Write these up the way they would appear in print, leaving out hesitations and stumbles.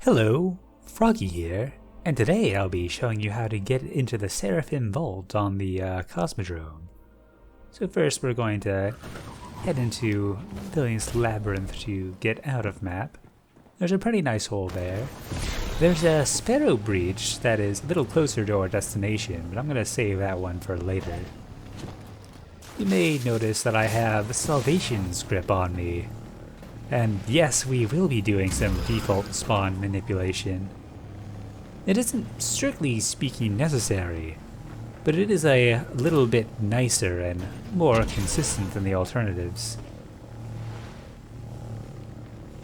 Hello, Froggy here, and today I'll be showing you how to get into the Seraphim Vault on the Cosmodrome. So first we're going to head into Veles Labyrinth to get out of map. There's a pretty nice hole there. There's a Sparrow Breach that is a little closer to our destination, but I'm going to save that one for later. You may notice that I have Salvation Script on me. And yes, we will be doing some default spawn manipulation. It isn't strictly speaking necessary, but it is a little bit nicer and more consistent than the alternatives.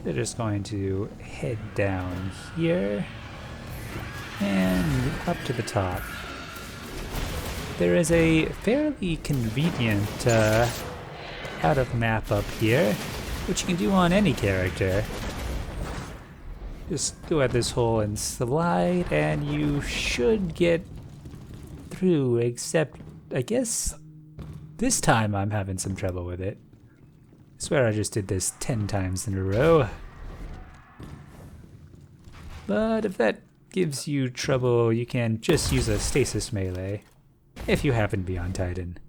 They're just going to head down here and up to the top. There is a fairly convenient out of map up here, which you can do on any character. Just go at this hole and slide, and you should get through, except I guess this time I'm having some trouble with it. I swear I just did this 10 times in a row. But if that gives you trouble, you can just use a stasis melee, if you happen to be on Titan.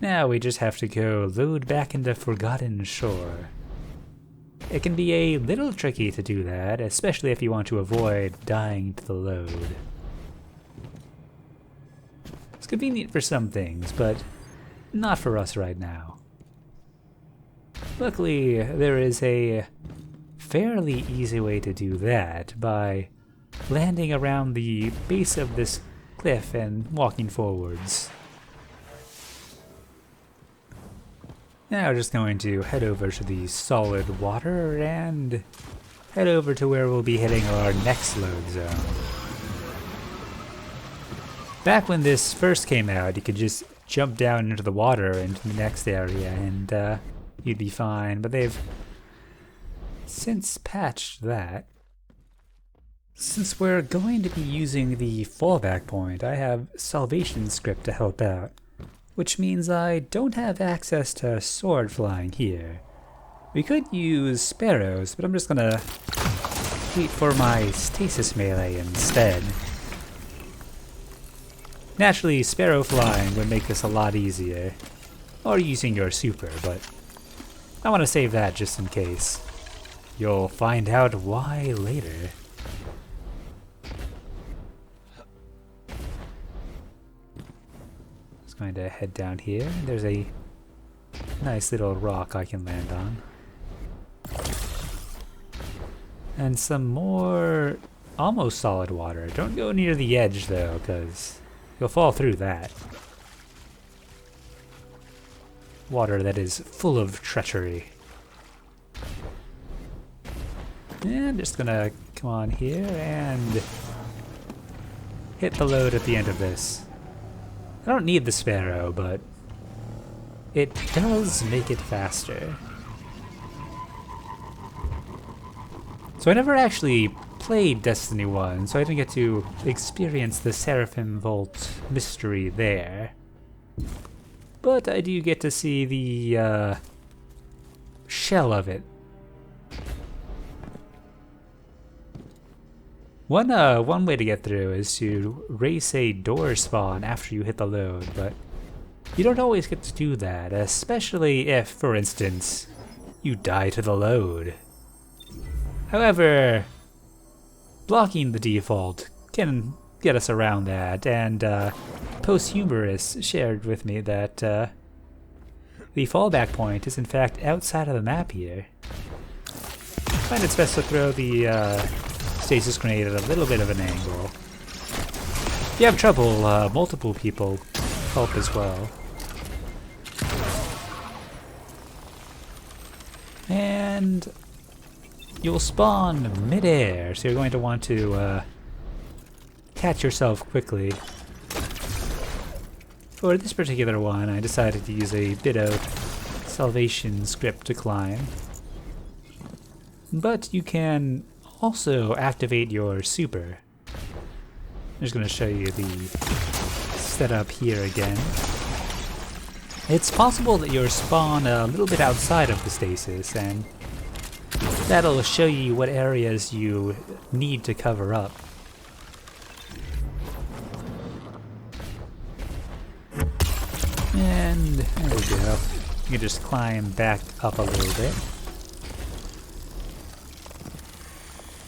Now we just have to go load back into Forgotten Shore. It can be a little tricky to do that, especially if you want to avoid dying to the load. It's convenient for some things, but not for us right now. Luckily, there is a fairly easy way to do that by landing around the base of this cliff and walking forwards. Now we're just going to head over to the solid water and head over to where we'll be hitting our next load zone. Back when this first came out, you could just jump down into the water into the next area and you'd be fine, but they've since patched that. Since we're going to be using the fallback point, I have Salvation Script to help out, which means I don't have access to sword flying here. We could use sparrows, but I'm just gonna wait for my stasis melee instead. Naturally, sparrow flying would make this a lot easier, or using your super, but I want to save that just in case. You'll find out why later. Going to head down here. There's a nice little rock I can land on. And some more almost solid water. Don't go near the edge though, because you'll fall through that. Water that is full of treachery. And I'm just gonna come on here and hit the load at the end of this. I don't need the sparrow, but it does make it faster. So I never actually played Destiny 1, so I didn't get to experience the Seraphim Vault mystery there. But I do get to see the shell of it. One way to get through is to race a door spawn after you hit the load, but you don't always get to do that, especially if, for instance, you die to the load. However, blocking the default can get us around that, and Posthumorous shared with me that the fallback point is in fact outside of the map here. I find it's best to throw the stasis grenade at a little bit of an angle. If you have trouble, multiple people help as well. And you'll spawn mid-air, so you're going to want to catch yourself quickly. For this particular one, I decided to use a bit of Salvation Script to climb. But you can also activate your super. I'm just going to show you the setup here again. It's possible that you'll spawn a little bit outside of the stasis, and That'll show you what areas you need to cover up. And there we go. You can just climb back up a little bit.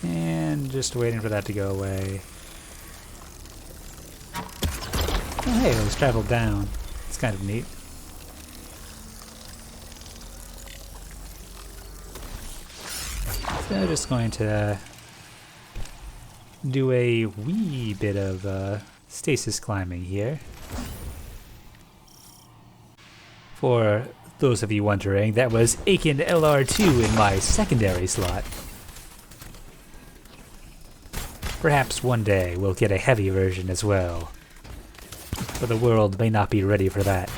And just waiting for that to go away. Oh hey, let's travel down. It's kind of neat. So I'm just going to do a wee bit of stasis climbing here. For those of you wondering, that was Aiken LR2 in my secondary slot. Perhaps one day we'll get a heavy version as well, but the world may not be ready for that.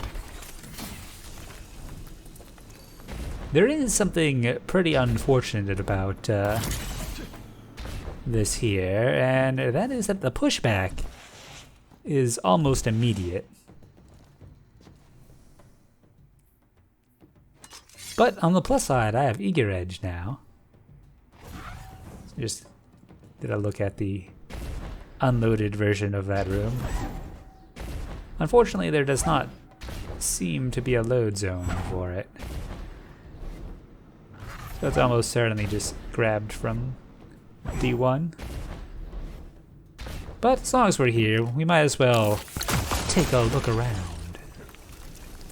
There is something pretty unfortunate about this here, and that is that the pushback is almost immediate. But on the plus side, I have Eager Edge now. So just did a look at the unloaded version of that room. Unfortunately, there does not seem to be a load zone for it. So it's almost certainly just grabbed from D1. But as long as we're here, we might as well take a look around.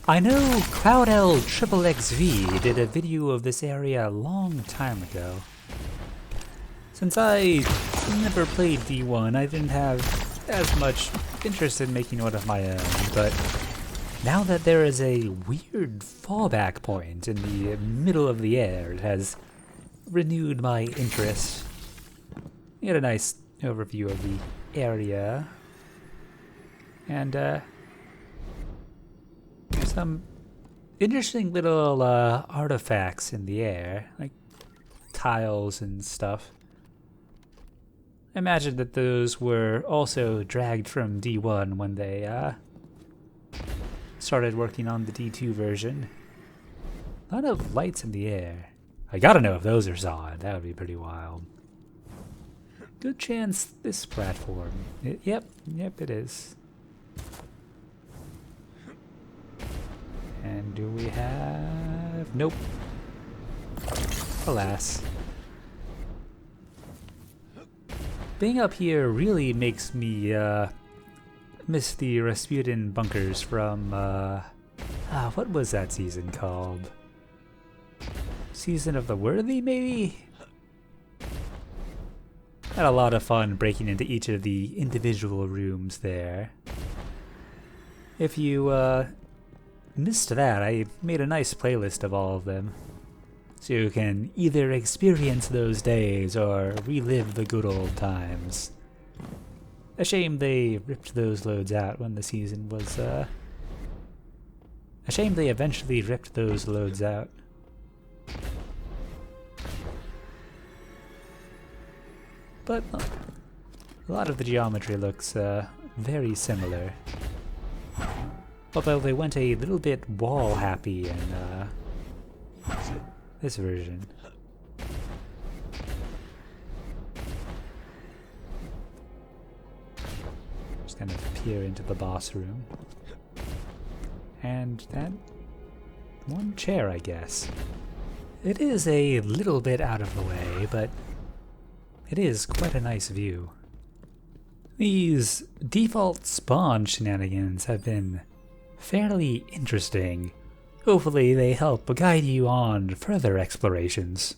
I know CloudL_XXV did a video of this area a long time ago. Since I never played D1, I didn't have as much interest in making one of my own, but now that there is a weird fallback point in the middle of the air, it has renewed my interest. You get a nice overview of the area, and some interesting little artifacts in the air, like tiles and stuff. I imagine that those were also dragged from D1 when they started working on the D2 version. A lot of lights in the air. I gotta know if those are solid. That would be pretty wild. Good chance this platform. Yep, it is. And do we have... Nope. Alas. Being up here really makes me miss the Rasputin bunkers from what was that season called? Season of the Worthy, maybe? Had a lot of fun breaking into each of the individual rooms there. If you missed that, I made a nice playlist of all of them, so you can either experience those days or relive the good old times. A shame they ripped those loads out when the season was, a shame they eventually ripped those loads out. But a lot of the geometry looks very similar. Although they went a little bit wall happy in this version. Just kind of peer into the boss room. And that one chair, I guess. It is a little bit out of the way, but it is quite a nice view. These default spawn shenanigans have been fairly interesting. Hopefully they help guide you on further explorations.